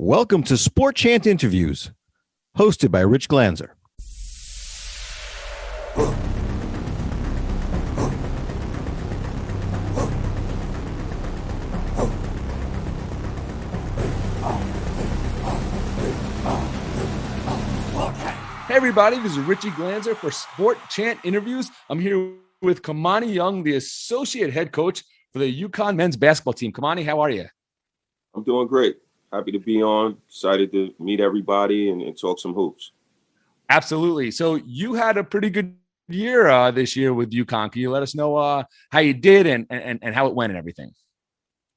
Welcome to SportChant Interviews, hosted by Rich Glanzer. Hey everybody, this is Richie Glanzer for SportChant Interviews. I'm here with Kimani Young, the associate head coach for the UConn men's basketball team. Kimani, how are you? I'm doing great. Happy to be on. Excited to meet everybody and talk some hoops. Absolutely. So you had a pretty good year this year with UConn. Can you let us know how you did and how it went and everything?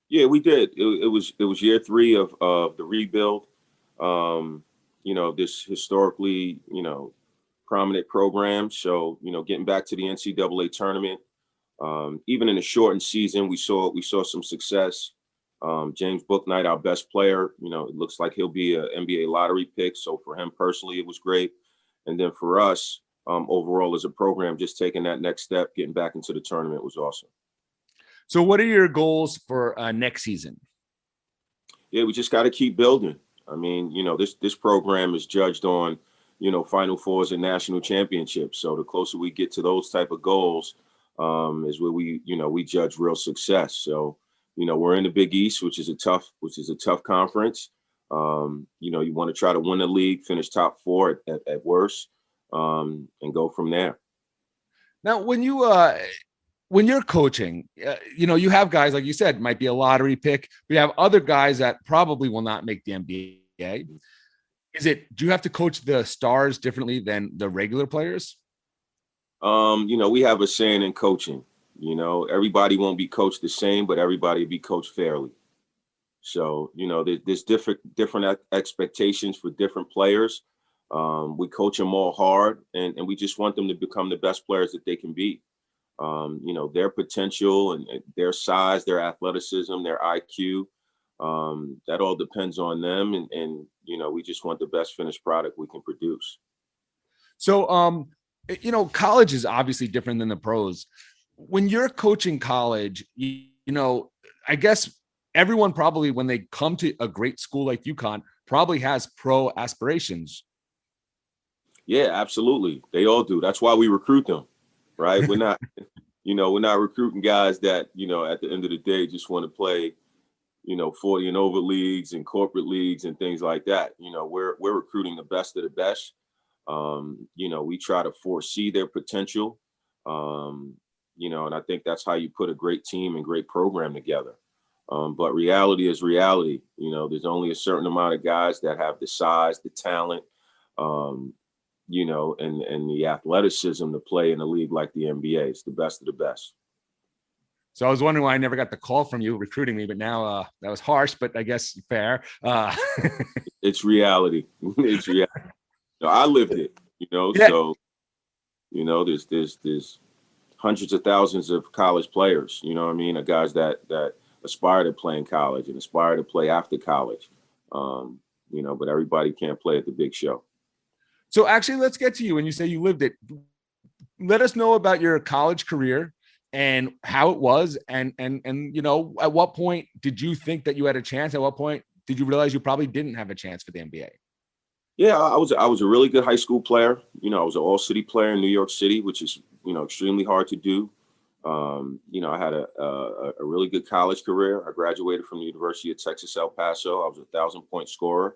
Yeah, we did. It was year three of the rebuild. This historically, prominent program. So, getting back to the NCAA tournament, even in a shortened season, we saw some success. James Bouknight, our best player, it looks like he'll be an NBA lottery pick. So for him personally, it was great. And then for us, overall as a program, just taking that next step, getting back into the tournament was awesome. So what are your goals for next season? Yeah, we just got to keep building. I mean, this program is judged on, Final Fours and national championships. So the closer we get to those type of goals is where we judge real success. So, we're in the Big East, which is a tough conference. You want to try to win the league, finish top four at worst, and go from there. Now, when you're coaching, you have guys, like you said, might be a lottery pick, but you have other guys that probably will not make the NBA. Do you have to coach the stars differently than the regular players? We have a saying in coaching, everybody won't be coached the same, but everybody will be coached fairly. So, there's different expectations for different players. We coach them all hard, and we just want them to become the best players that they can be. Their potential and their size, their athleticism, their IQ, that all depends on them. And we just want the best finished product we can produce. So, college is obviously different than the pros. When you're coaching college, I guess everyone probably, when they come to a great school like UConn, probably has pro aspirations. Yeah, absolutely. They all do. That's why we recruit them, right? We're not, we're not recruiting guys that, at the end of the day, just want to play, 40 and over leagues and corporate leagues and things like that. We're recruiting the best of the best. We try to foresee their potential. And I think that's how you put a great team and great program together. But reality is reality. There's only a certain amount of guys that have the size, the talent, and the athleticism to play in a league like the NBA. It's the best of the best. So I was wondering why I never got the call from you recruiting me, but now that was harsh, but I guess fair. It's reality. It's reality. I lived it, Yeah. So, there's hundreds of thousands of college players, of guys that aspire to play in college and aspire to play after college, but everybody can't play at the big show. So actually, let's get to you. When you say you lived it, let us know about your college career and how it was. And at what point did you think that you had a chance? At what point did you realize you probably didn't have a chance for the NBA? Yeah, I was a really good high school player. I was an all-city player in New York City, which is, extremely hard to do. I had a really good college career. I graduated from the University of Texas, El Paso. I was a 1,000-point scorer.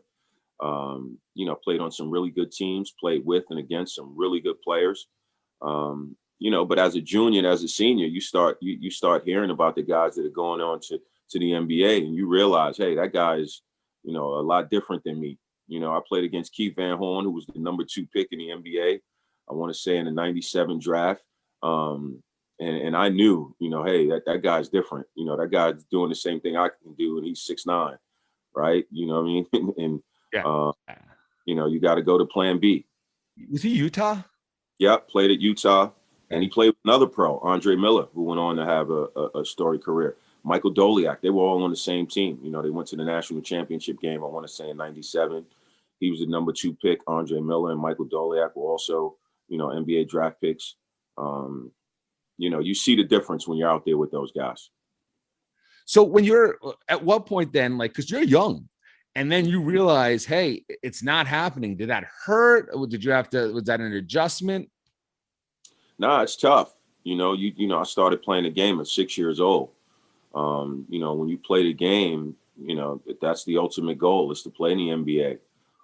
Played on some really good teams, played with and against some really good players. But as a junior and as a senior, you start hearing about the guys that are going on to the NBA, and you realize, hey, that guy is, a lot different than me. I played against Keith Van Horn, who was the number 2 pick in the NBA. I want to say in the 97 draft. And I knew, hey, that guy's different. That guy's doing the same thing I can do, and he's 6'9", right? You know what I mean? and Yeah. you got to go to plan B. Was he Utah? Yeah, played at Utah. And he played with another pro, Andre Miller, who went on to have a storied career. Michael Doliak, they were all on the same team. They went to the national championship game, I want to say in 97. He was the number 2 pick. Andre Miller and Michael Doliak were also, NBA draft picks. You see the difference when you're out there with those guys. So when you're at what point then, like, because you're young and then you realize, hey, it's not happening. Did that hurt? Or did you have to, was that an adjustment? Nah, it's tough. I started playing the game at 6 years old. When you play the game, that's the ultimate goal is to play in the NBA,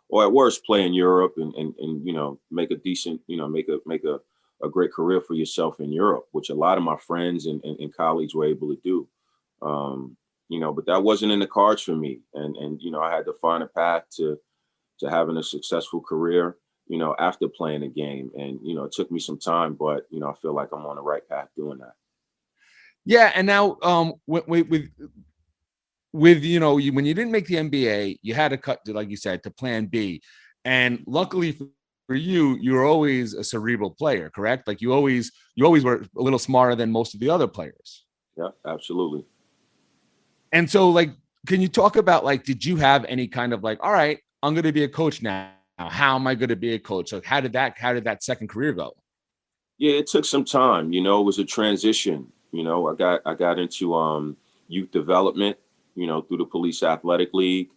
or at worst play in Europe and make a decent, make a great career for yourself in Europe, which a lot of my friends and colleagues were able to do. But that wasn't in the cards for me. And I had to find a path to having a successful career, after playing the game. And, it took me some time, but, I feel like I'm on the right path doing that. Yeah. And now when you didn't make the NBA, you had to cut to, like you said, to plan B. And luckily for you, you were always a cerebral player, correct? Like you always were a little smarter than most of the other players. Yeah, absolutely. And so, like, can you talk about, like, did you have any kind of like, all right, I'm going to be a coach now. How am I going to be a coach? Like, how did that second career go? Yeah, it took some time. It was a transition. I got into youth development, through the Police Athletic League.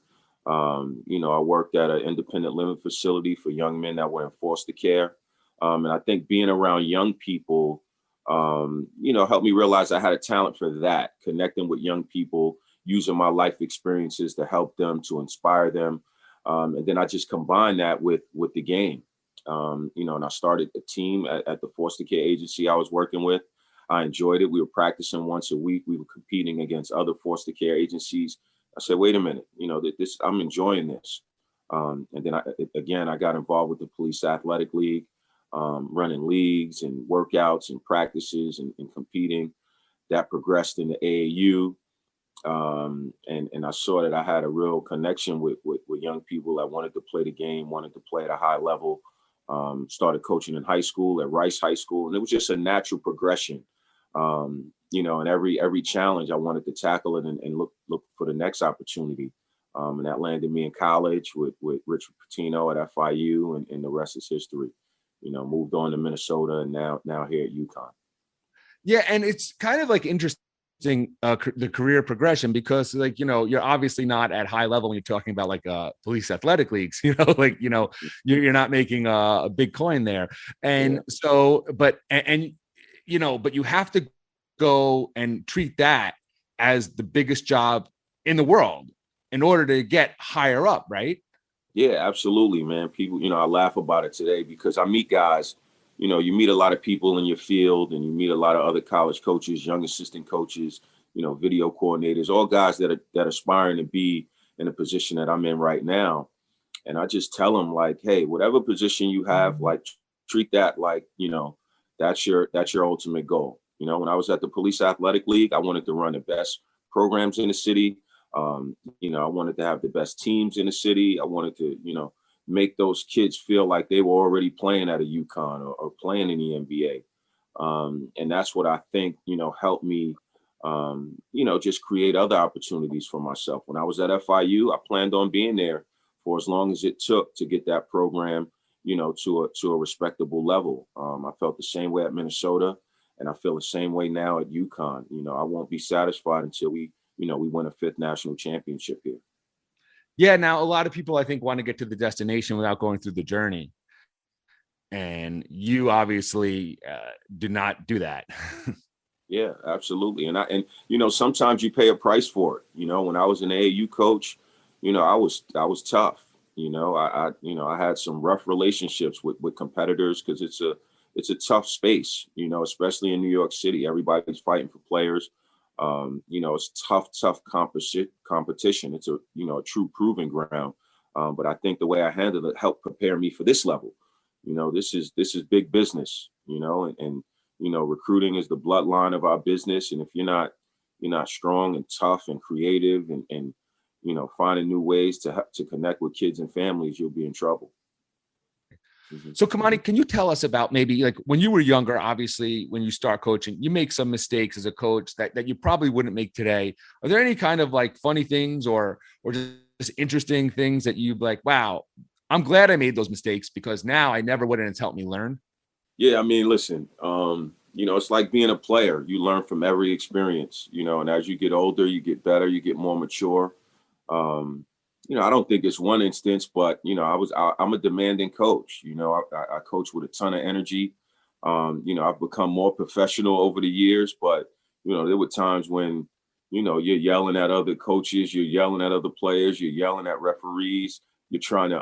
I worked at an independent living facility for young men that were in foster care. And I think being around young people, helped me realize I had a talent for that, connecting with young people, using my life experiences to help them, to inspire them. And then I just combined that with the game. And I started a team at the foster care agency I was working with. I enjoyed it. We were practicing once a week. We were competing against other foster care agencies. I said, wait a minute, I'm enjoying this. And then I got involved with the Police Athletic League, running leagues and workouts and practices and competing. That progressed into AAU. And I saw that I had a real connection with young people that wanted to play the game, wanted to play at a high level. Started coaching in high school at Rice High School, and it was just a natural progression. And every challenge I wanted to tackle it and look for the next opportunity. And that landed me in college with Richard Pitino at FIU, and the rest is history. Moved on to Minnesota, and now here at UConn. Yeah, and it's kind of like interesting the career progression, because like you're obviously not at high level when you're talking about like police athletic leagues, like you're not making a big coin there. And Yeah. so but you have to go and treat that as the biggest job in the world in order to get higher up, right? Yeah, absolutely, man. People, I laugh about it today because I meet guys, you meet a lot of people in your field, and you meet a lot of other college coaches, young assistant coaches, video coordinators, all guys that aspiring to be in a position that I'm in right now. And I just tell them, like, hey, whatever position you have, like, treat that like, that's your ultimate goal. When I was at the Police Athletic League, I wanted to run the best programs in the city. I wanted to have the best teams in the city. I wanted to, make those kids feel like they were already playing at a UConn or playing in the NBA. And that's what I think, helped me, just create other opportunities for myself. When I was at FIU, I planned on being there for as long as it took to get that program, to a respectable level. I felt the same way at Minnesota, and I feel the same way now at UConn. I won't be satisfied until we win a fifth national championship here. Yeah, now a lot of people I think want to get to the destination without going through the journey, and you obviously did not do that. Yeah, absolutely. And sometimes you pay a price for it. When I was an AAU coach, I was tough. I had some rough relationships with competitors, because it's a tough space, especially in New York City. Everybody's fighting for players. It's tough competition. It's a true proving ground. But I think the way I handled it helped prepare me for this level. This is big business, and recruiting is the bloodline of our business. And if you're not strong and tough and creative and finding new ways to connect with kids and families, you'll be in trouble. Mm-hmm. So, Kimani, can you tell us about maybe like when you were younger? Obviously, when you start coaching, you make some mistakes as a coach that you probably wouldn't make today. Are there any kind of like funny things or just interesting things that you'd like, wow, I'm glad I made those mistakes because now I never would, and it's helped me learn? Yeah, I mean, listen, it's like being a player. You learn from every experience, and as you get older, you get better, you get more mature. Um, I don't think it's one instance, but I'm a demanding coach. I coach with a ton of energy. I've become more professional over the years, but there were times when you're yelling at other coaches, you're yelling at other players, you're yelling at referees. You're trying to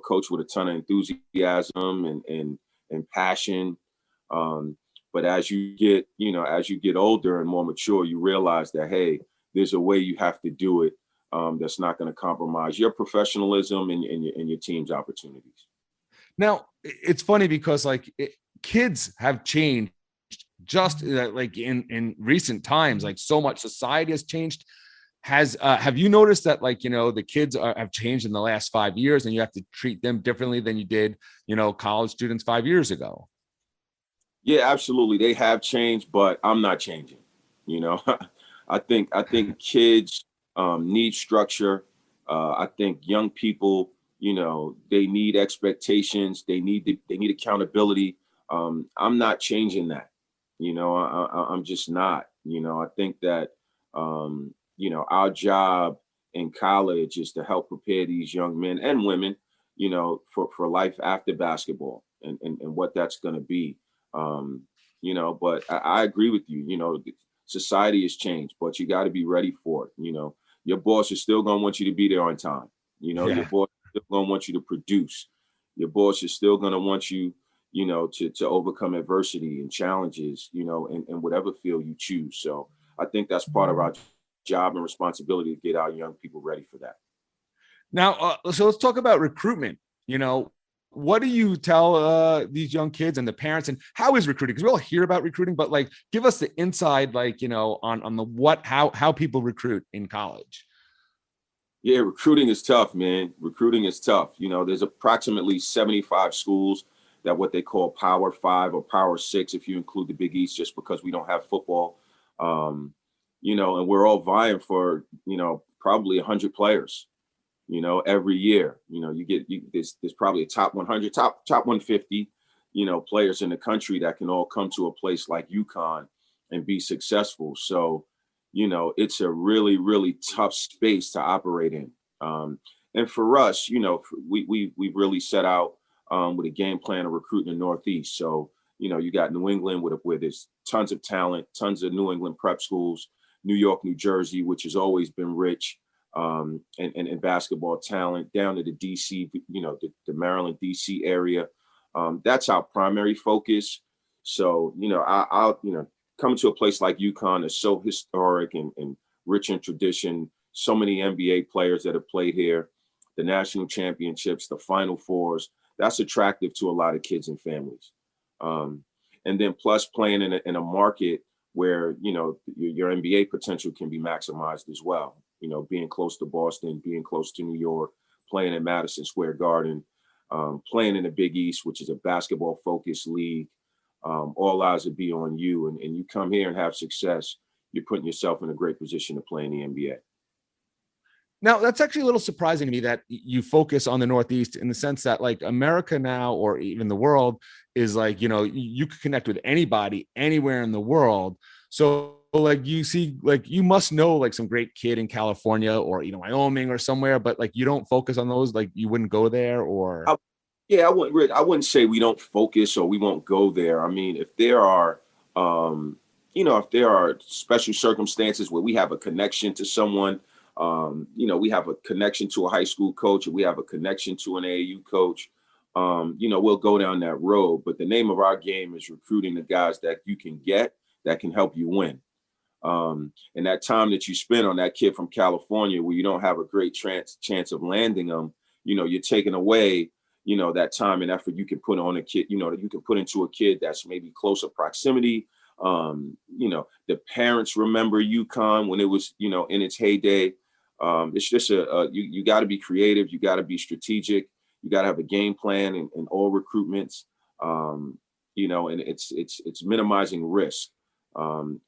coach with a ton of enthusiasm and passion. But as you get older and more mature, you realize that, hey, there's a way you have to do it, that's not going to compromise your professionalism and your team's opportunities. Now, it's funny because kids have changed just like in recent times, like so much society has changed. Have you noticed that the kids have changed in the last 5 years and you have to treat them differently than you did, college students 5 years ago? Yeah, absolutely. They have changed, but I'm not changing. You know, I think kids need structure. I think young people, they need expectations. They need accountability. I'm not changing that. I'm just not. I think that our job in college is to help prepare these young men and women, for life after basketball and what that's going to be. um, but I agree with you. Society has changed, but you got to be ready for it. Your boss is still going to want you to be there on time. Your Yeah. boss is still going to want you to produce. Your boss is still going to want you, to overcome adversity and challenges, in whatever field you choose. So I think that's part of our job and responsibility to get our young people ready for that. Now, so let's talk about recruitment. What do you tell these young kids and the parents, and how is recruiting? Because we all hear about recruiting, but give us the inside, on the how people recruit in college. Yeah, recruiting is tough, man. Recruiting is tough. There's approximately 75 schools that what they call Power Five or Power Six, if you include the Big East, just because we don't have football. And we're all vying for, probably 100 players, every year. There's probably a top 100, top 150, players in the country that can all come to a place like UConn and be successful. So, it's a really, really tough space to operate in. And for us, we really set out with a game plan of recruiting the Northeast. So, you got New England where there's tons of talent, tons of New England prep schools, New York, New Jersey, which has always been rich, and basketball talent, down to the DC, the Maryland, DC area. That's our primary focus. So, I'll coming to a place like UConn is so historic and rich in tradition. So many NBA players that have played here, the national championships, the Final Fours. That's attractive to a lot of kids and families. And then plus playing in a market where your NBA potential can be maximized as well. Being close to Boston, being close to New York, playing in Madison Square Garden, playing in the Big East, which is a basketball-focused league. All eyes will be on you, and you come here and have success, you're putting yourself in a great position to play in the NBA. Now, that's actually a little surprising to me that you focus on the Northeast, in the sense that America now, or even the world, is you could connect with anybody anywhere in the world. So you see, you must know some great kid in California or Wyoming or somewhere, but you don't focus on those. You wouldn't go there, or Yeah, I wouldn't say we don't focus or we won't go there. I mean, if there are, if there are special circumstances where we have a connection to someone, we have a connection to a high school coach, or we have a connection to an AAU coach, we'll go down that road. But the name of our game is recruiting the guys that you can get that can help you win. And that time that you spend on that kid from California, where you don't have a great chance of landing them, you're taking away, that time and effort you can put on a kid, that you can put into a kid that's maybe closer proximity. The parents remember UConn when it was, in its heyday. It's just you got to be creative. You got to be strategic. You got to have a game plan in all recruitments. And it's minimizing risk.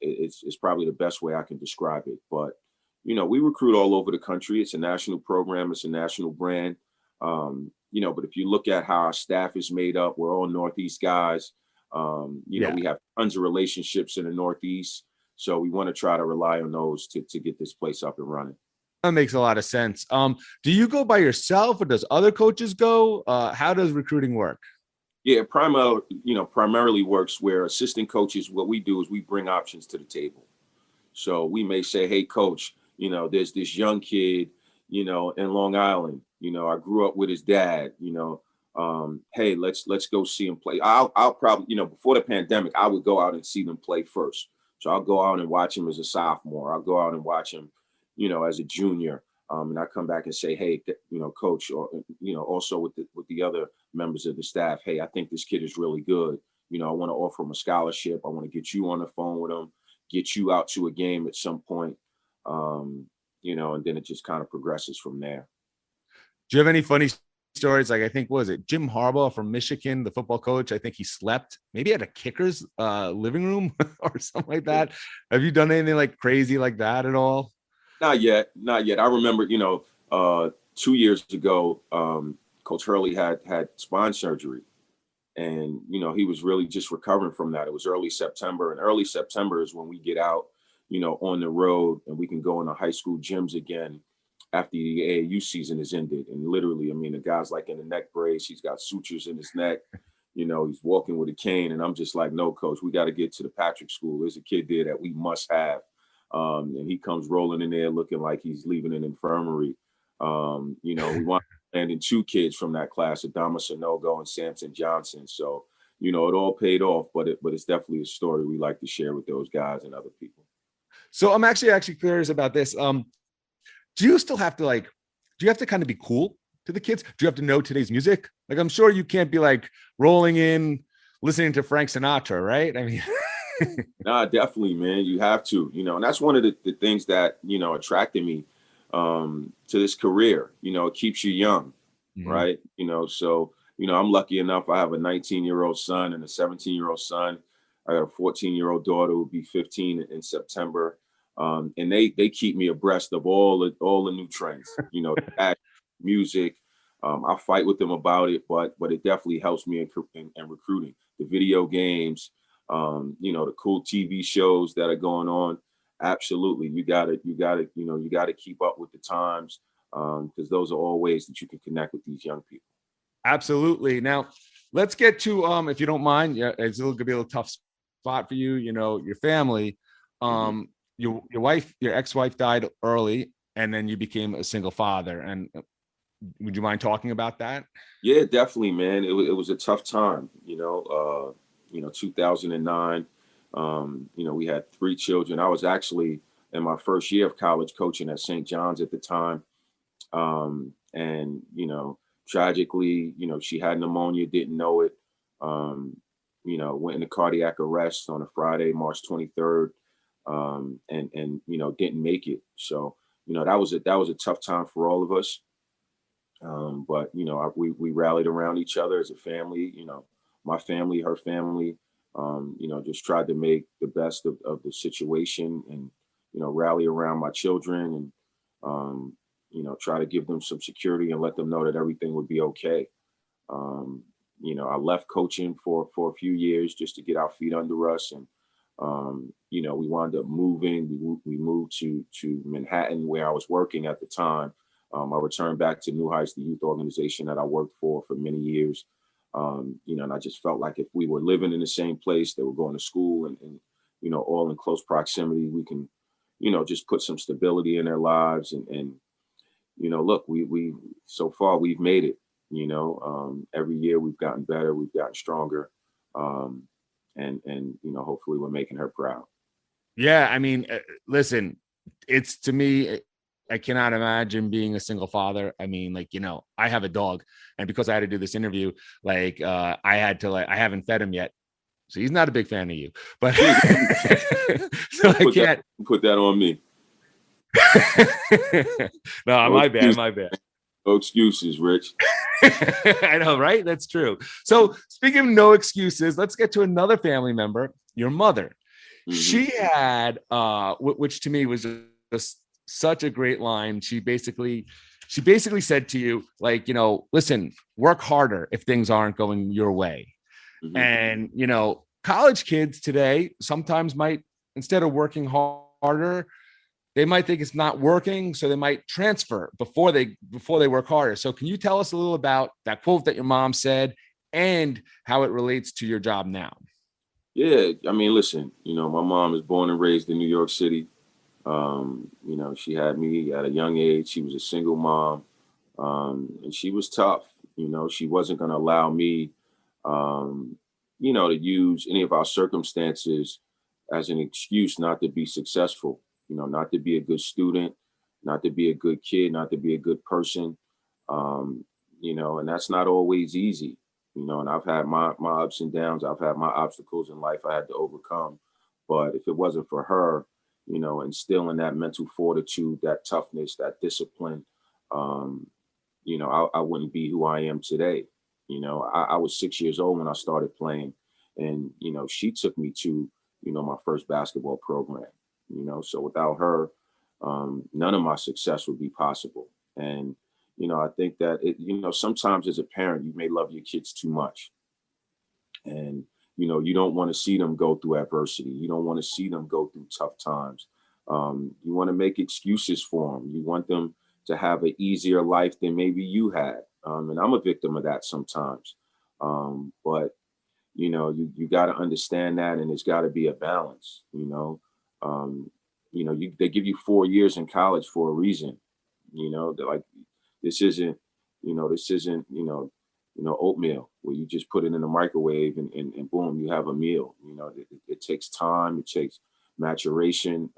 It's probably the best way I can describe it. But, we recruit all over the country. It's a national program. It's a national brand. But if you look at how our staff is made up, we're all Northeast guys. yeah. We have tons of relationships in the Northeast. So we want to try to rely on those to get this place up and running. That makes a lot of sense. Do you go by yourself or does other coaches go? How does recruiting work? Yeah, primarily works where assistant coaches, what we do is we bring options to the table. So we may say, hey, coach, there's this young kid, in Long Island. I grew up with his dad. Hey, let's go see him play. I'll probably, before the pandemic, I would go out and see them play first. So I'll go out and watch him as a sophomore. I'll go out and watch him, as a junior. And I come back and say, hey, coach, or also with the other members of the staff, hey, I think this kid is really good. I want to offer him a scholarship. I want to get you on the phone with him, get you out to a game at some point, and then it just kind of progresses from there. Do you have any funny stories? Like, I think, what was it Jim Harbaugh from Michigan, the football coach? I think he slept maybe at a kicker's living room or something like that. Have you done anything like crazy like that at all? Not yet. I remember, 2 years ago, Coach Hurley had spine surgery. And, he was really just recovering from that. It was early September, and early September is when we get out, on the road and we can go into high school gyms again after the AAU season is ended. And literally, I mean, the guy's like in a neck brace. He's got sutures in his neck. He's walking with a cane. And I'm just like, no, coach, we got to get to the Patrick School. There's a kid there that we must have. And he comes rolling in there looking like he's leaving an infirmary. We want and then two kids from that class, Adama Sanogo and Samson Johnson. So, it all paid off, but it's definitely a story we like to share with those guys and other people. So I'm actually curious about this. Do you still have to do you have to kind of be cool to the kids? Do you have to know today's music? Like, I'm sure you can't be like rolling in, listening to Frank Sinatra, right? I mean, Nah, definitely, man. You have to, and that's one of the things that, attracted me to this career. It keeps you young, right? So, I'm lucky enough. I have a 19-year-old son and a 17-year-old son. I got a 14-year-old daughter who will be 15 in September. And they keep me abreast of all the new trends, music. I fight with them about it, but it definitely helps me in recruiting. The video games, the cool TV shows that are going on. Absolutely. You gotta keep up with the times, because those are all ways that you can connect with these young people. absolutely. Now, let's get to if you don't mind. Yeah, it's going to be a little tough spot for you. Your family. Mhm. Your ex-wife died early, and then you became a single father. And would you mind talking about that? Yeah, definitely, man. It was a tough time, 2009. We had three children. I was actually in my first year of college coaching at St. John's at the time. And, tragically, she had pneumonia, didn't know it. Went into cardiac arrest on a Friday, March 23rd. And didn't make it. So, that was a tough time for all of us. But we rallied around each other as a family. My family, her family. Just tried to make the best of the situation, and rally around my children, and try to give them some security and let them know that everything would be okay. I left coaching for a few years just to get our feet under us, and we wound up moving. We moved to Manhattan, where I was working at the time. I returned back to New Heights, the youth organization that I worked for many years. And I just felt like if we were living in the same place, they were going to school, and all in close proximity, we can, just put some stability in their lives. And look, we so far we've made it. Every year we've gotten better, we've gotten stronger, and hopefully we're making her proud. Yeah, I mean, listen, it's to me, I cannot imagine being a single father. I mean, I have a dog, and because I had to do this interview, I haven't fed him yet. So he's not a big fan of you, but so I can't put that on me. No, my bad. No excuses, Rich. I know, right? That's true. So speaking of no excuses, let's get to another family member, your mother. Mhm. She had, which to me was just such a great line. She basically said to you, listen, work harder if things aren't going your way. Mhm. And, college kids today sometimes might, instead of working harder, they might think it's not working, so they might transfer before they work harder. So can you tell us a little about that quote that your mom said and how it relates to your job now? Yeah, I mean, listen, my mom is born and raised in New York City. She had me at a young age. She was a single mom, and she was tough. She wasn't going to allow me, um, to use any of our circumstances as an excuse not to be successful. Not to be a good student, not to be a good kid, not to be a good person. Um, and that's not always easy. And I've had my ups and downs. I've had my obstacles in life I had to overcome. But if it wasn't for her, instilling that mental fortitude, that toughness, that discipline, um, I wouldn't be who I am today. I was 6 years old when I started playing, and she took me to my first basketball program. So without her, none of my success would be possible. And I think that sometimes as a parent, you may love your kids too much, and you don't want to see them go through adversity. You don't want to see them go through tough times. You want to make excuses for them. You want them to have an easier life than maybe you had. And I'm a victim of that sometimes. But you got to understand that, and it's got to be a balance. They give you 4 years in college for a reason. They're like, this isn't, oatmeal where you just put it in the microwave and boom, you have a meal. It takes time, it takes maturation.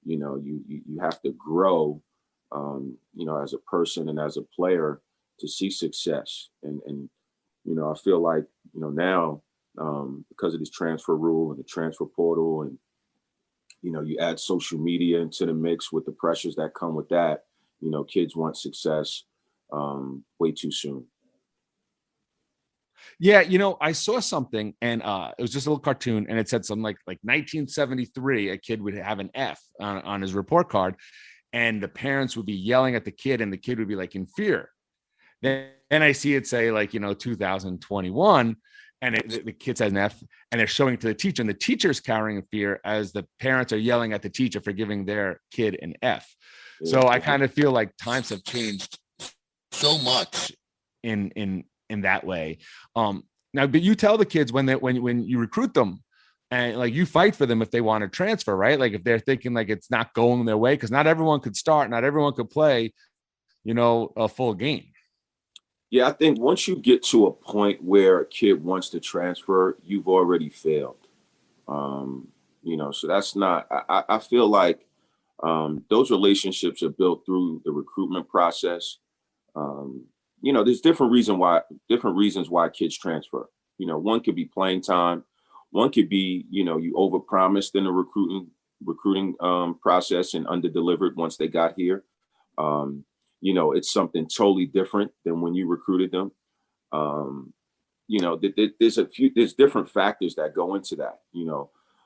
You have to grow, as a person and as a player to see success. And I feel like, now, because of this transfer rule and the transfer portal, and, you add social media into the mix with the pressures that come with that, kids want success way too soon. Yeah, I saw something, and it was just a little cartoon, and it said something like 1973, a kid would have an F on his report card, and the parents would be yelling at the kid, and the kid would be like in fear. Then I see it say 2021, and the kid says an F, and they're showing it to the teacher, and the teacher's carrying fear as the parents are yelling at the teacher for giving their kid an F. So I kind of feel like times have changed so much in that way. Now, but you tell the kids when you recruit them, and you fight for them if they want to transfer, right? Like if they're thinking it's not going their way, because not everyone could start, not everyone could play, a full game. Yeah, I think once you get to a point where a kid wants to transfer, you've already failed. So that's not, I feel like those relationships are built through the recruitment process. There's different reasons why kids transfer. One could be playing time. One could be, you overpromised in the recruiting process and underdelivered once they got here. It's something totally different than when you recruited them. There's different factors that go into that.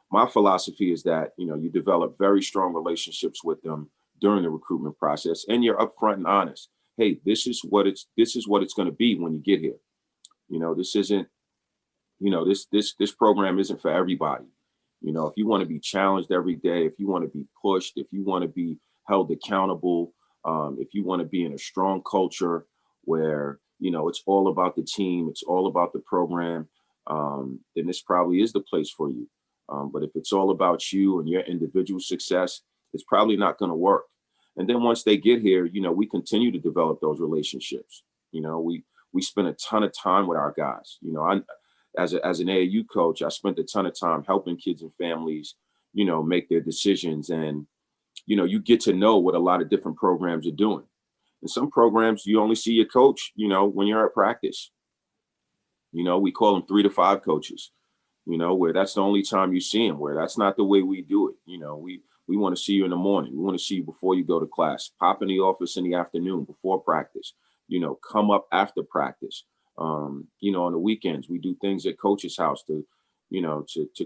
My philosophy is that, you develop very strong relationships with them during the recruitment process, and you're upfront and honest. Hey, this is what it's going to be when you get here. This isn't, this program isn't for everybody. If you want to be challenged every day, if you want to be pushed, if you want to be held accountable, if you want to be in a strong culture where, it's all about the team, it's all about the program, then this probably is the place for you. But if it's all about you and your individual success, it's probably not going to work. And then once they get here, we continue to develop those relationships. We spend a ton of time with our guys. As an AAU coach, I spent a ton of time helping kids and families, make their decisions. And, you get to know what a lot of different programs are doing. In some programs, you only see your coach, when you're at practice. We call them 3 to 5 coaches, where that's the only time you see them, where that's not the way we do it. We want to see you in the morning. We want to see you before you go to class. Pop in the office in the afternoon before practice. Come up after practice. On the weekends, we do things at coach's house to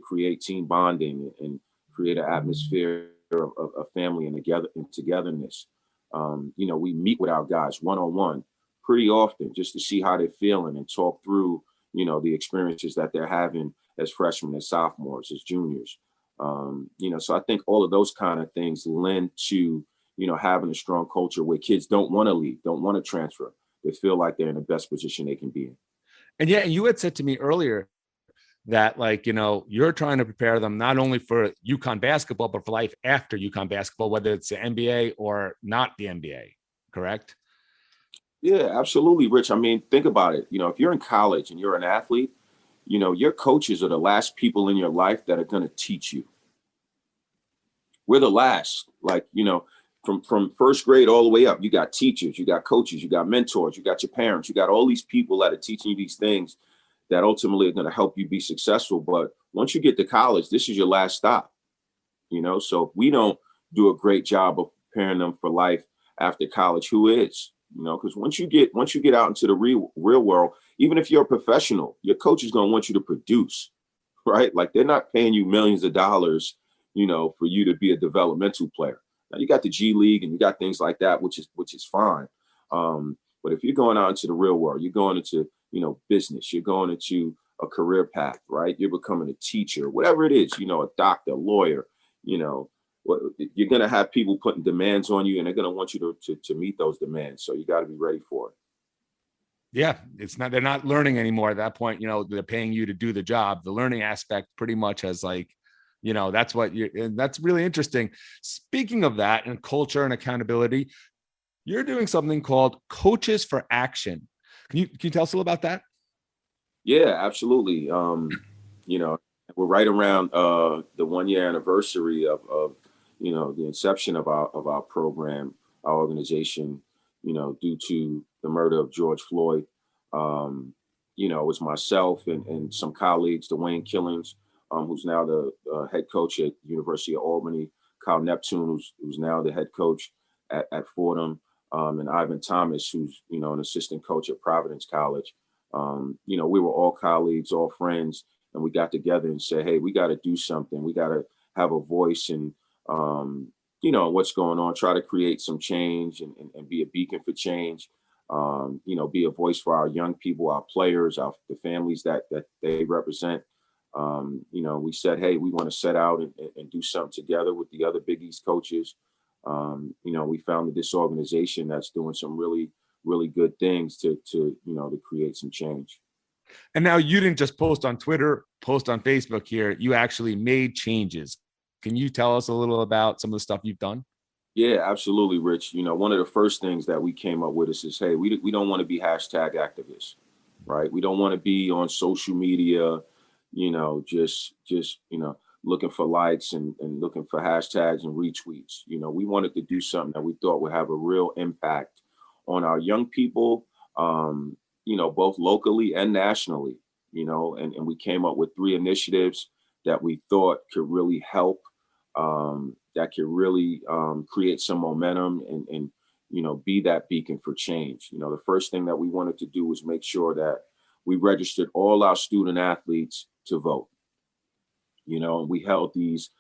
create team bonding and create an atmosphere of family and togetherness. We meet with our guys one-on-one pretty often just to see how they're feeling and talk through, the experiences that they're having as freshmen, as sophomores, as juniors. So I think all of those kind of things lend to, having a strong culture where kids don't want to leave, don't want to transfer. They feel like they're in the best position they can be in. And yeah, and you had said to me earlier that, like, you're trying to prepare them not only for UConn basketball, but for life after UConn basketball, whether it's the NBA or not the NBA, correct? Yeah, absolutely, Rich. I mean, think about it. If you're in college and you're an athlete, your coaches are the last people in your life that are going to teach you. We're the last, like, from first grade all the way up. You got teachers, you got coaches, you got mentors, you got your parents, you got all these people that are teaching you these things that ultimately are going to help you be successful. But once you get to college, this is your last stop. So if we don't do a great job of preparing them for life after college, who is? Because once you get out into the real world, even if you're a professional, your coach is going to want you to produce, right? Like, they're not paying you millions of dollars, for you to be a developmental player. Now, you got the G League and you got things like that, which is fine. But if you're going out into the real world, you're going into, business, you're going into a career path, right? You're becoming a teacher, whatever it is, a doctor, lawyer, you know, you're going to have people putting demands on you, and they're going to want you to meet those demands. So you got to be ready for it. Yeah, they're not learning anymore at that point. They're paying you to do the job. The learning aspect pretty much has, like, that's really interesting. Speaking of that and culture and accountability, you're doing something called Coaches for Action. Can you tell us a little about that? Yeah, absolutely. We're right around the 1 year anniversary of the inception of our program, our organization. Due to the murder of George Floyd, it was myself and some colleagues, Dwayne Killings, who's now the head coach at University of Albany, Kyle Neptune, who's now the head coach at Fordham, and Ivan Thomas, who's an assistant coach at Providence College. We were all colleagues, all friends, and we got together and said, hey, we got to do something. We got to have a voice and, what's going on, try to create some change and be a beacon for change. Be a voice for our young people, our players, the families that they represent. We said, hey, we want to set out and do something together with the other Big East coaches. We founded this organization that's doing some really, really good things to create some change. And now you didn't just post on Twitter, post on Facebook here. You actually made changes. Can you tell us a little about some of the stuff you've done? Yeah, absolutely, Rich. One of the first things that we came up with is hey, we don't want to be hashtag activists, right? We don't want to be on social media, just looking for likes and looking for hashtags and retweets. We wanted to do something that we thought would have a real impact on our young people, both locally and nationally, and we came up with 3 initiatives that we thought could really help, that could really create some momentum and be that beacon for change. The first thing that we wanted to do was make sure that we registered all our student athletes to vote. And we held these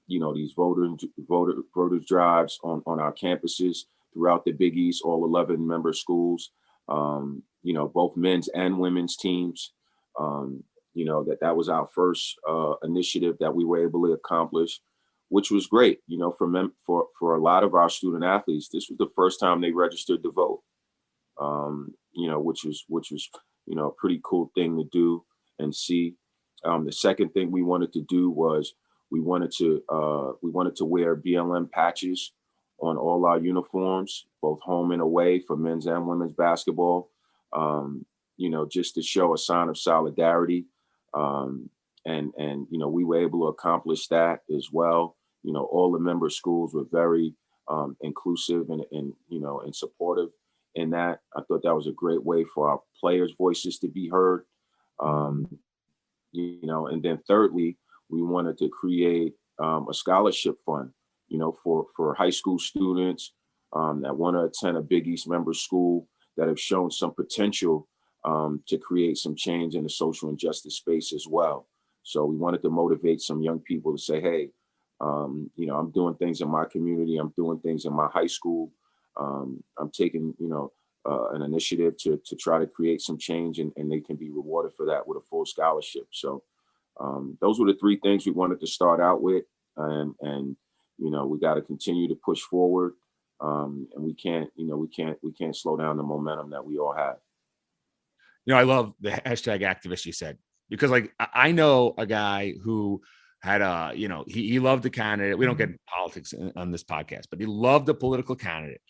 these voters drives on our campuses throughout the Big East, all 11 member schools, both men's and women's teams. That was our first initiative that we were able to accomplish, which was great. For a lot of our student athletes, this was the first time they registered to vote. Which was a pretty cool thing to do and see. The second thing we wanted to do was we wanted to wear BLM patches on all our uniforms, both home and away, for men's and women's basketball. Just to show a sign of solidarity. And we were able to accomplish that as well. All the member schools were very inclusive and supportive in that. I thought that was a great way for our players' voices to be heard. And then thirdly, we wanted to create a scholarship fund, for high school students that want to attend a Big East member school that have shown some potential to create some change in the social injustice space as well. So we wanted to motivate some young people to say, hey, I'm doing things in my community. I'm doing things in my high school. I'm taking, an initiative to try to create some change, and they can be rewarded for that with a full scholarship. So, Those were the three things we wanted to start out with, and we got to continue to push forward, and we can't slow down the momentum that we all have. I love the hashtag activist you said, because like I know a guy who had he loved the candidate. We don't get politics on this podcast, but he loved the political candidate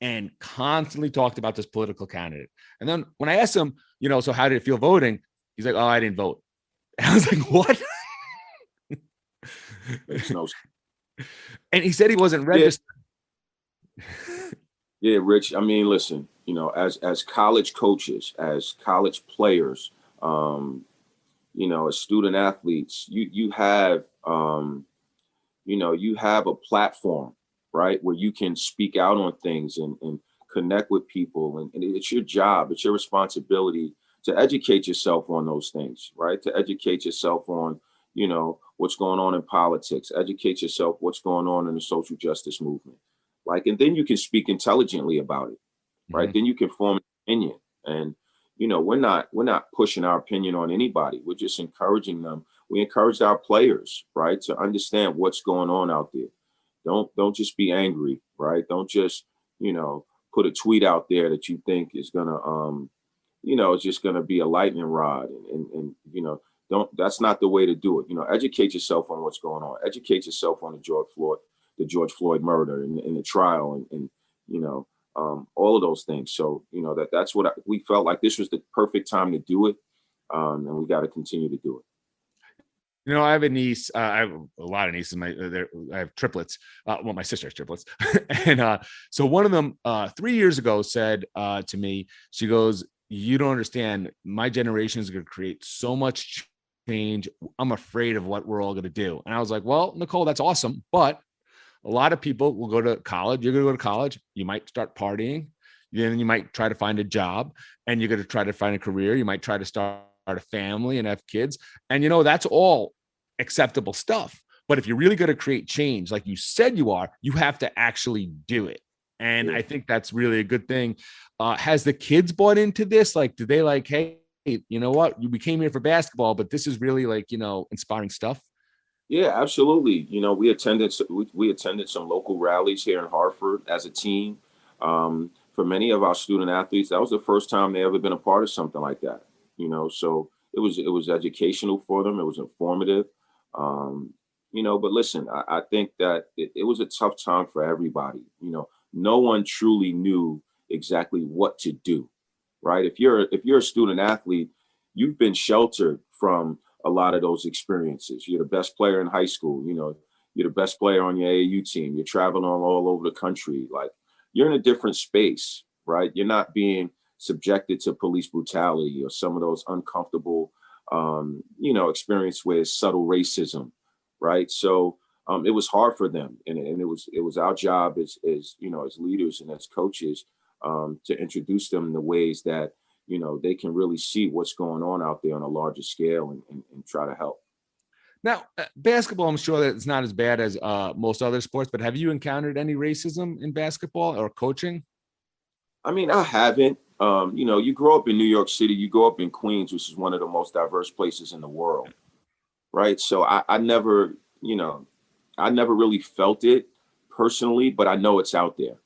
and constantly talked about this political candidate. And then when I asked him, so how did it feel voting? He's like, oh, I didn't vote. And I was like, what? And he said he wasn't registered. Yeah, Rich. I mean, listen, as college coaches, as college players, as student athletes, you have you have a platform, right, where you can speak out on things and connect with people, and it's your job, it's your responsibility to educate yourself on those things, right? To educate yourself on, what's going on in politics, educate yourself what's going on in the social justice movement. Like, and then you can speak intelligently about it, right? Then you can form an opinion. And, we're not pushing our opinion on anybody. We're just encouraging them. We encourage our players, right, to understand what's going on out there. Don't just be angry, right? Don't just, put a tweet out there that you think is gonna it's just gonna be a lightning rod, and don't that's not the way to do it. Educate yourself on what's going on. Educate yourself on the George Floyd murder and the trial, and all of those things. So that's what we felt like this was the perfect time to do it, and we got to continue to do it. I have a niece. I have a lot of nieces. I have triplets. Well, my sister has triplets, and so one of them 3 years ago said to me, she goes, "You don't understand. My generation is going to create so much change. I'm afraid of what we're all going to do." And I was like, "Well, Nicole, that's awesome, but a lot of people will go to college. You're going to go to college. You might start partying. Then you might try to find a job, and you're going to try to find a career. You might try to start a family and have kids. And, that's all acceptable stuff. But if you're really going to create change, like you said you are, you have to actually do it. And I think that's really a good thing. Has the kids bought into this? Like, do they like, hey, you know what? We came here for basketball, but this is really like, inspiring stuff? Yeah, absolutely. We attended some local rallies here in Hartford as a team. For many of our student athletes, that was the first time they ever been a part of something like that. So it was educational for them. It was informative. But listen, I think that it was a tough time for everybody. No one truly knew exactly what to do, right? If you're a student athlete, you've been sheltered from a lot of those experiences. You're the best player in high school. You're the best player on your AAU team. You're traveling all over the country. Like, you're in a different space, right? You're not being subjected to police brutality or some of those uncomfortable, experience with subtle racism, right? So it was hard for them, and it was our job as leaders and as coaches, to introduce them in the ways that they can really see what's going on out there on a larger scale, and try to help. Now, basketball, I'm sure that it's not as bad as most other sports, but have you encountered any racism in basketball or coaching? I mean, I haven't. You grow up in New York City, you grow up in Queens, which is one of the most diverse places in the world, right? So I never, I never really felt it personally, but I know it's out there.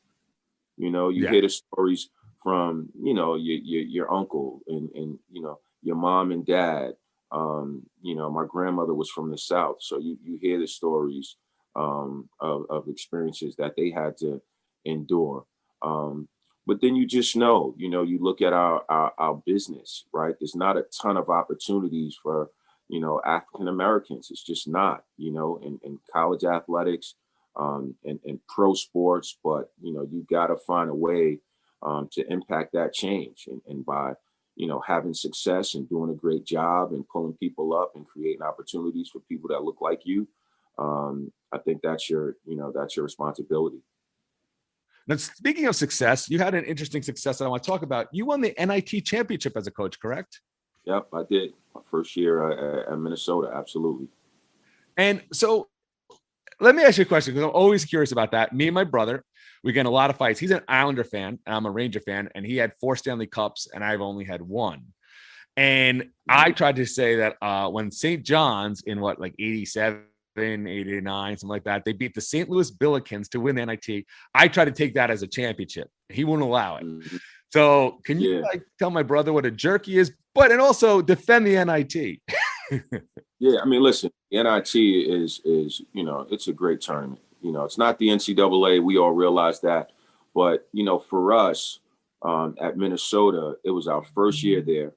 You hear the stories from, your uncle and your mom and dad. My grandmother was from the South. So you hear the stories of experiences that they had to endure. But then you just you look at our business, right? There's not a ton of opportunities for, African Americans. It's just not, in college athletics, and pro sports. But, you got to find a way to impact that change. And by, having success and doing a great job and pulling people up and creating opportunities for people that look like you, I think that's your responsibility. Now, speaking of success, you had an interesting success that I want to talk about. You won the NIT championship as a coach, correct? Yep, I did. My first year at Minnesota, absolutely. And so let me ask you a question, because I'm always curious about that. Me and my brother, we get in a lot of fights. He's an Islander fan, and I'm a Ranger fan, and he had 4 Stanley Cups, and I've only had 1. And I tried to say that when St. John's in like 87, 89, something like that, they beat the St. Louis Billikens to win the NIT. I tried to take that as a championship. He wouldn't allow it. Mm-hmm. So can you Yeah. like tell my brother what a jerky is, but and also defend the NIT? Yeah, I mean, listen, the NIT is it's a great tournament. It's not the NCAA. We all realize that, but for us at Minnesota, it was our first year there,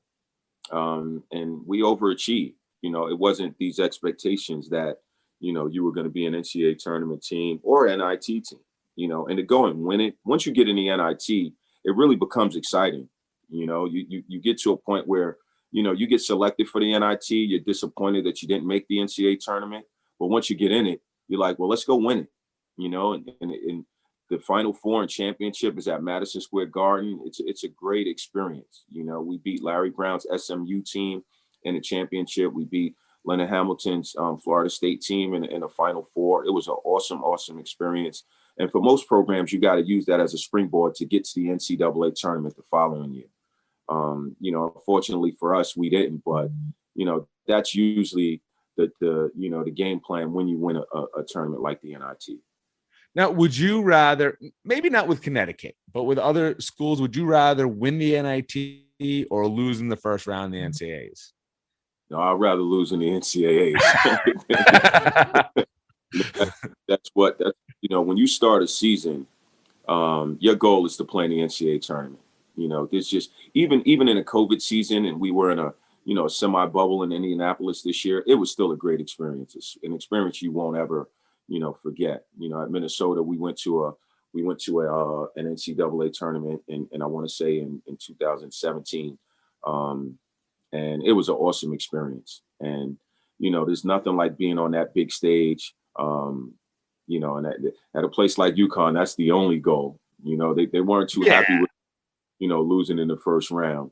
and we overachieved. It wasn't these expectations that you were going to be an NCAA tournament team or an NIT team. And to go and win it. Once you get in the NIT, it really becomes exciting. You get to a point where you get selected for the NIT. You're disappointed that you didn't make the NCAA tournament, but once you get in it, you're like, well, let's go win it. And the Final Four and championship is at Madison Square Garden. It's a great experience. We beat Larry Brown's SMU team in the championship. We beat Leonard Hamilton's Florida State team in a Final Four. It was an awesome experience. And for most programs, you got to use that as a springboard to get to the NCAA tournament the following year. Unfortunately for us, we didn't, but that's usually the game plan when you win a tournament like the NIT. Now, would you rather, maybe not with Connecticut, but with other schools, would you rather win the NIT or lose in the first round in the NCAAs? No, I'd rather lose in the NCAAs. When you start a season, your goal is to play in the NCAA tournament. There's just even in a COVID season, and we were in a semi bubble in Indianapolis this year. It was still a great experience. It's an experience you won't ever forget. At Minnesota, we went to an NCAA tournament, and I want to say in 2017, and it was an awesome experience. And there's nothing like being on that big stage. And at a place like UConn, that's the only goal. They weren't too happy with losing in the first round.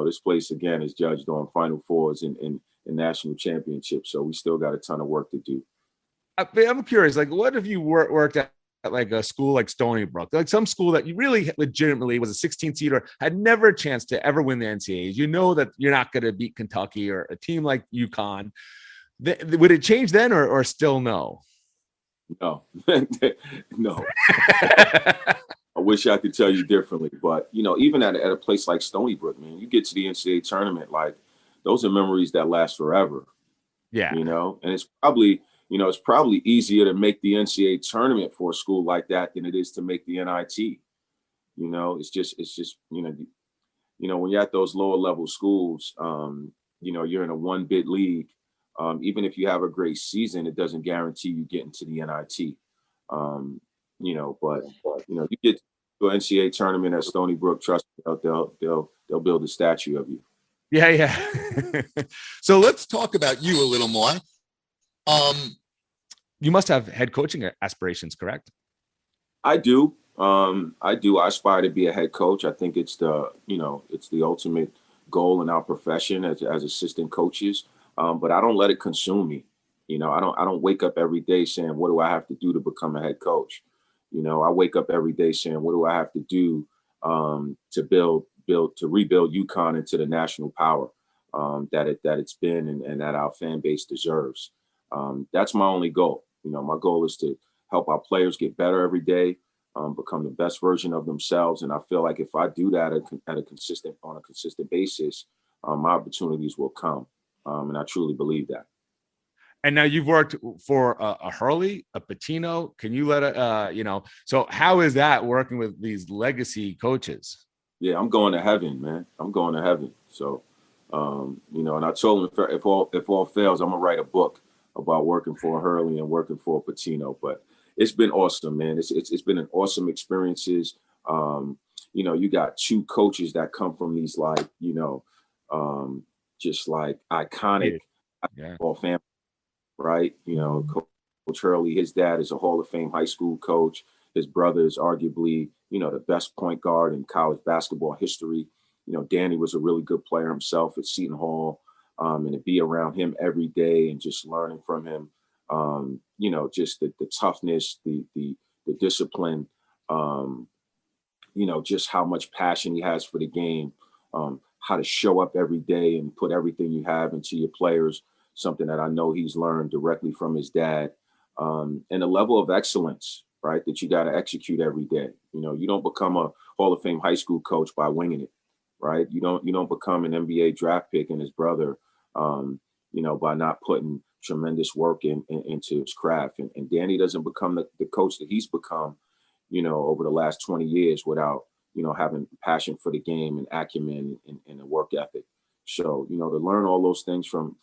This place again is judged on Final Fours and national championships, so we still got a ton of work to do. I'm curious, like, what if you worked at like a school like Stony Brook, like some school that you really legitimately was a 16 seeder, had never a chance to ever win the NCAAs? That you're not going to beat Kentucky or a team like UConn. Would it change then or still no? No, no. I wish I could tell you differently, but even at a place like Stony Brook, man, you get to the NCAA tournament, like those are memories that last forever. Yeah. And it's probably easier to make the NCAA tournament for a school like that than it is to make the NIT. It's just when you're at those lower level schools, you're in a 1-bid league. Even if you have a great season, it doesn't guarantee you get into the NIT. But you get to an NCAA tournament at Stony Brook, trust me, they'll build a statue of you. Yeah. So let's talk about you a little more. You must have head coaching aspirations, correct? I do. I aspire to be a head coach. I think it's the ultimate goal in our profession as assistant coaches. But I don't let it consume me. I don't wake up every day saying, what do I have to do to become a head coach? I wake up every day saying, what do I have to do to rebuild UConn into the national power that it's been and that our fan base deserves. That's my only goal. My goal is to help our players get better every day, become the best version of themselves. And I feel like if I do that on a consistent basis, my opportunities will come. And I truly believe that. And now you've worked for a Hurley, a Pitino. Can you so how is that working with these legacy coaches? Yeah, I'm going to heaven, man. I'm going to heaven. So, and I told him if all fails, I'm gonna write a book about working for a Hurley and working for a Pitino. But it's been awesome, man. It's been an awesome experiences. You got two coaches that come from these just like iconic basketball family, right? Coach Hurley, his dad is a Hall of Fame high school coach. His brother is arguably, the best point guard in college basketball history. Danny was a really good player himself at Seton Hall, and to be around him every day and just learning from him, just the toughness, the discipline, just how much passion he has for the game, how to show up every day and put everything you have into your players, something that I know he's learned directly from his dad. And the level of excellence, right, that you got to execute every day. You know, you don't become a Hall of Fame high school coach by winging it, right? You don't become an NBA draft pick and his brother, by not putting tremendous work into his craft. And Danny doesn't become the coach that he's become, over the last 20 years without, having passion for the game and acumen and a work ethic. So, to learn all those things from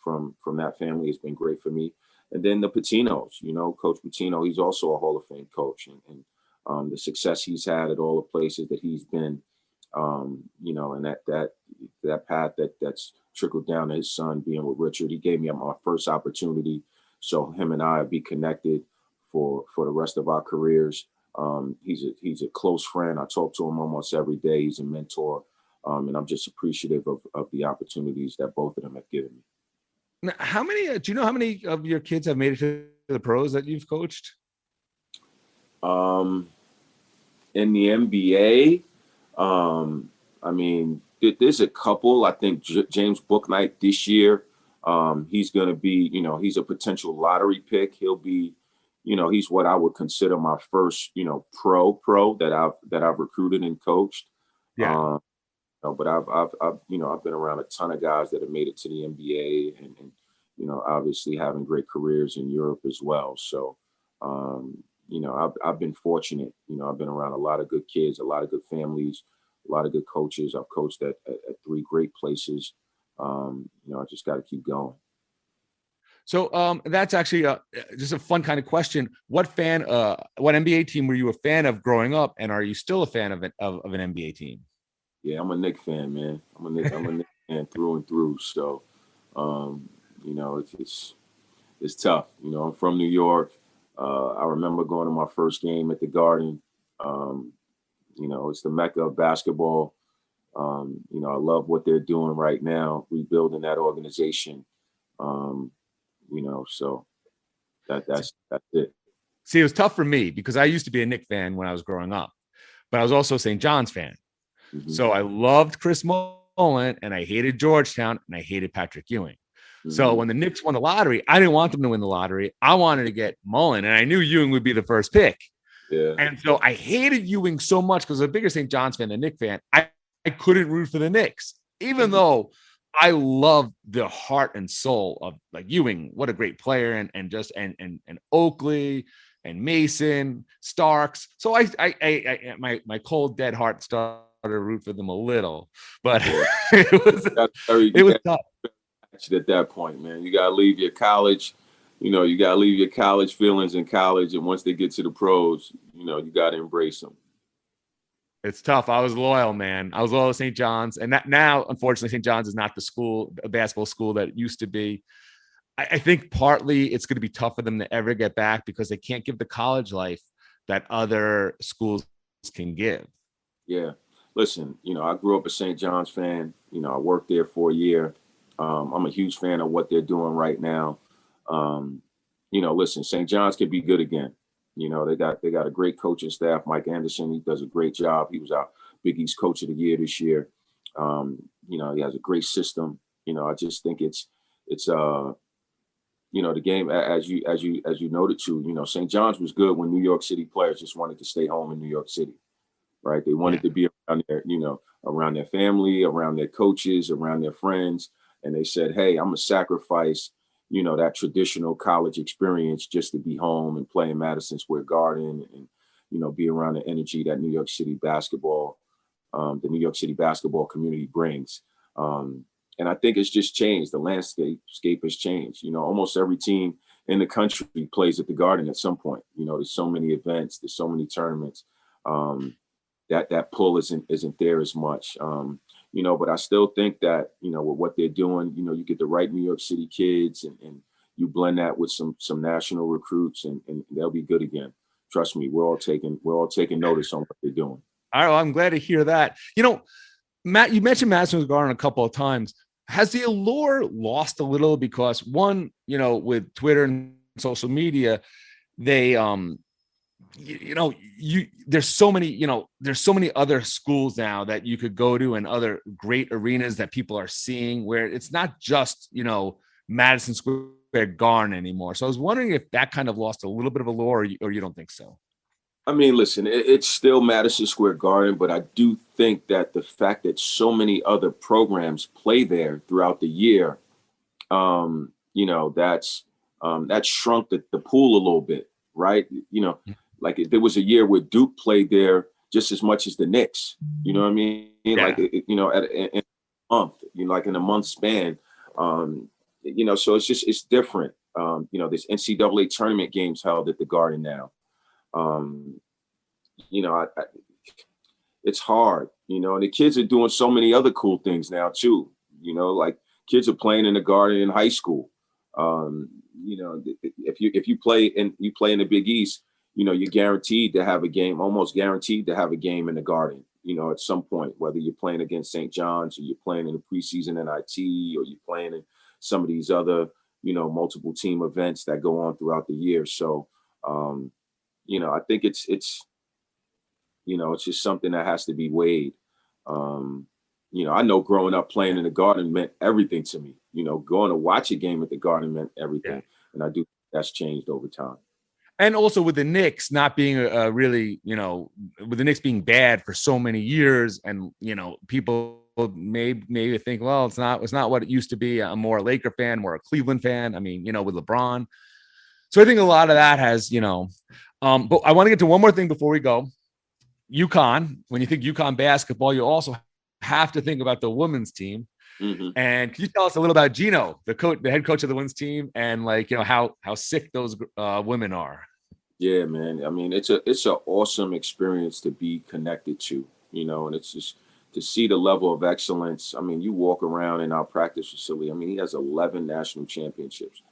that family has been great for me. And then the Patinos, Coach Patino, he's also a Hall of Fame coach, and the success he's had at all the places that he's been, and that path that's trickled down to his son being with Richard. He gave me my first opportunity, so him and I be connected for the rest of our careers. He's a close friend. I talk to him almost every day. He's a mentor, and I'm just appreciative of the opportunities that both of them have given me. Now, do you know how many of your kids have made it to the pros that you've coached? In the NBA, there's a couple. I think James Bouknight this year, he's going to be, he's a potential lottery pick. He'll be, he's what I would consider my first, pro that I've recruited and coached. Yeah. But I've been around a ton of guys that have made it to the NBA and obviously having great careers in Europe as well. So, I've been fortunate. I've been around a lot of good kids, a lot of good families, a lot of good coaches. I've coached at 3 great places. I just got to keep going. So that's actually just a fun kind of question. What NBA team were you a fan of growing up, and are you still a fan of an NBA team? Yeah, I'm a Knicks fan, man. I'm a Knicks fan through and through. So, it's tough. I'm from New York. I remember going to my first game at the Garden. It's the mecca of basketball. I love what they're doing right now, rebuilding that organization. So that's it. See, it was tough for me because I used to be a Knicks fan when I was growing up, but I was also a St. John's fan. Mm-hmm. So I loved Chris Mullin, and I hated Georgetown, and I hated Patrick Ewing. Mm-hmm. So when the Knicks won the lottery, I didn't want them to win the lottery. I wanted to get Mullin, and I knew Ewing would be the first pick. Yeah. And so I hated Ewing so much because I was a bigger St. John's fan than Knicks fan. I couldn't root for the Knicks, even though I love the heart and soul of like Ewing. What a great player, and Oakley and Mason, Starks. So my cold dead heart started to root for them a little, but it was tough. At that point, man, you gotta leave your college. You gotta leave your college feelings in college, and once they get to the pros, you gotta embrace them. It's tough. I was loyal, man. I was loyal to St. John's, and now, unfortunately, St. John's is not a basketball school that it used to be. I think partly it's going to be tough for them to ever get back because they can't give the college life that other schools can give. Yeah. Listen, I grew up a St. John's fan. I worked there for a year. I'm a huge fan of what they're doing right now. Listen, St. John's could be good again. They got a great coaching staff. Mike Anderson, he does a great job. He was our Big East Coach of the Year this year. He has a great system. I just think it's the game as you noted too. St. John's was good when New York City players just wanted to stay home in New York City, right? They wanted to be around around their family, around their coaches, around their friends, and they said, "Hey, I'm gonna sacrifice." That traditional college experience just to be home and play in Madison Square Garden and, be around the energy that New York City basketball community brings. And I think it's just changed. The landscape has changed. Almost every team in the country plays at the Garden at some point. There's so many events, there's so many tournaments. That pull isn't there as much. But I still think that, with what they're doing, you get the right New York City kids and you blend that with some national recruits and they'll be good again. Trust me, we're all taking notice on what they're doing. All right, well, I'm glad to hear that. Matt, you mentioned Madison Square Garden a couple of times. Has the allure lost a little because one, with Twitter and social media, they there's so many, there's so many other schools now that you could go to and other great arenas that people are seeing where it's not just, Madison Square Garden anymore. So I was wondering if that kind of lost a little bit of allure, or you don't think so. I mean, listen, it's still Madison Square Garden, but I do think that the fact that so many other programs play there throughout the year, that shrunk the pool a little bit, right? Like there was a year where Duke played there just as much as the Knicks. You know what I mean? Yeah. Like in a month, like in a month span. So it's different. There's NCAA tournament games held at the Garden now. Um, it's hard, and the kids are doing so many other cool things now too. Like kids are playing in the Garden in high school. If you play in the Big East, you're guaranteed to have a game, almost guaranteed to have a game in the Garden. At some point, whether you're playing against St. John's or you're playing in the preseason NIT or you're playing in some of these other, multiple team events that go on throughout the year. So, I think it's just something that has to be weighed. I know growing up playing in the Garden meant everything to me. Going to watch a game at the Garden meant everything. Yeah. And I do that's changed over time. And also with the Knicks not being really, with the Knicks being bad for so many years, and people maybe think, well, it's not what it used to be. I'm more a Laker fan, more a Cleveland fan. I mean, with LeBron. So I think a lot of that has, but I want to get to one more thing before we go. UConn. When you think UConn basketball, you also have to think about the women's team. Mm-hmm. And can you tell us a little about Gino, the head coach of the women's team, and how sick those women are? Yeah, man. I mean, it's an awesome experience to be connected to, and it's just to see the level of excellence. I mean, you walk around in our practice facility. I mean, he has 11 national championships,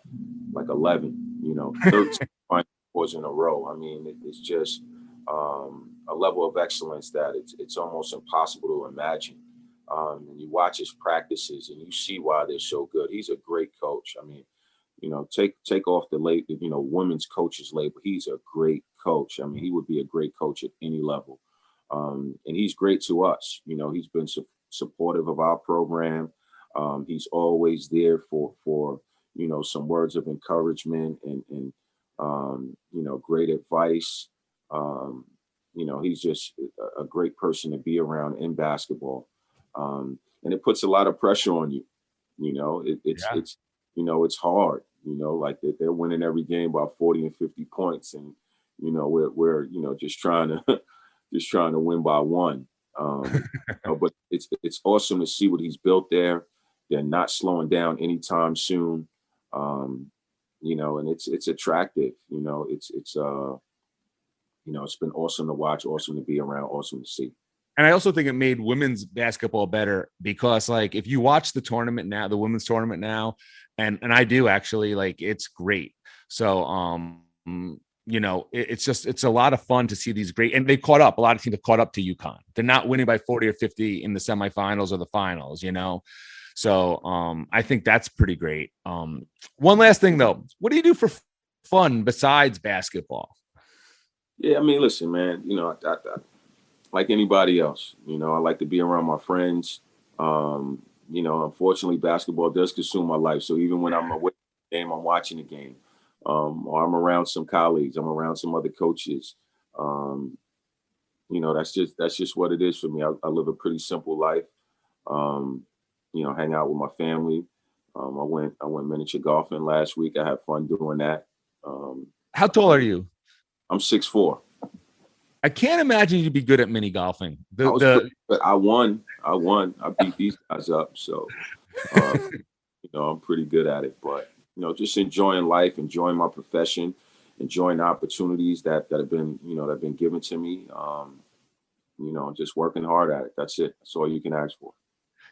like 11, 13 was in a row. I mean, it's just a level of excellence that it's almost impossible to imagine. And you watch his practices and you see why they're so good. He's a great coach. I mean, take off the label, women's coaches label. He's a great coach. I mean, he would be a great coach at any level. And he's great to us. He's been supportive of our program. He's always there for some words of encouragement and great advice. He's just a great person to be around in basketball. And it puts a lot of pressure on you. It's hard, like they're winning every game by 40 and 50 points. And, we're just trying to win by one. But it's awesome to see what he's built there. They're not slowing down anytime soon. And it's attractive, it's been awesome to watch, awesome to be around, awesome to see. And I also think it made women's basketball better because, if you watch the tournament now, the women's tournament now, and I do actually, it's great. So, it's a lot of fun to see these great, and they caught up. A lot of teams have caught up to UConn. They're not winning by 40 or 50 in the semifinals or the finals, So, I think that's pretty great. One last thing though, what do you do for fun besides basketball? Yeah, I mean, listen, man, I like anybody else, I like to be around my friends. Unfortunately, basketball does consume my life. So even when I'm away from the game, I'm watching the game, or I'm around some colleagues, I'm around some other coaches. That's just what it is for me. I live a pretty simple life. Hang out with my family. I went miniature golfing last week. I had fun doing that. How tall are you? I'm 6'4". I can't imagine you'd be good at mini golfing. But I won. I beat these guys up. So, I'm pretty good at it. But, just enjoying life, enjoying my profession, enjoying the opportunities that have been given to me. Just working hard at it. That's it. That's all you can ask for.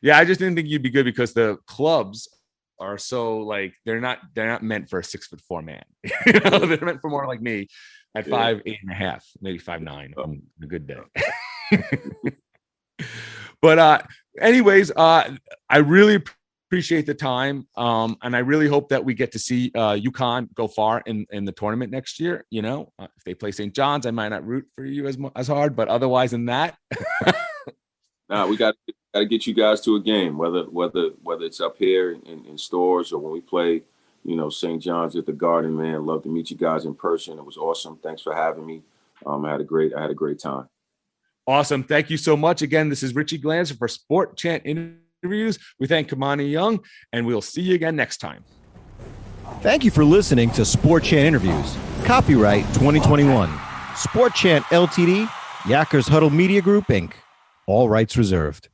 Yeah, I just didn't think you'd be good because the clubs are so they're not meant for a 6'4" man. They're meant for more like me. At 5'8.5", maybe 5'9" on a good day. But anyways, I really appreciate the time. And I really hope that we get to see UConn go far in the tournament next year. You know, if they play St. John's, I might not root for you as hard, but otherwise than that. We got to get you guys to a game, whether it's up here in stores or when we play, you know, St. John's at the Garden. Man, love to meet you guys in person. It was awesome. Thanks for having me. I had a great time. Awesome. Thank you so much. Again, this is Richie Glanzer for SportChant Interviews. We thank Kimani Young, and we'll see you again next time. Thank you for listening to SportChant Interviews. Copyright 2021. SportChant Ltd. Yackers Huddle Media Group, Inc. All rights reserved.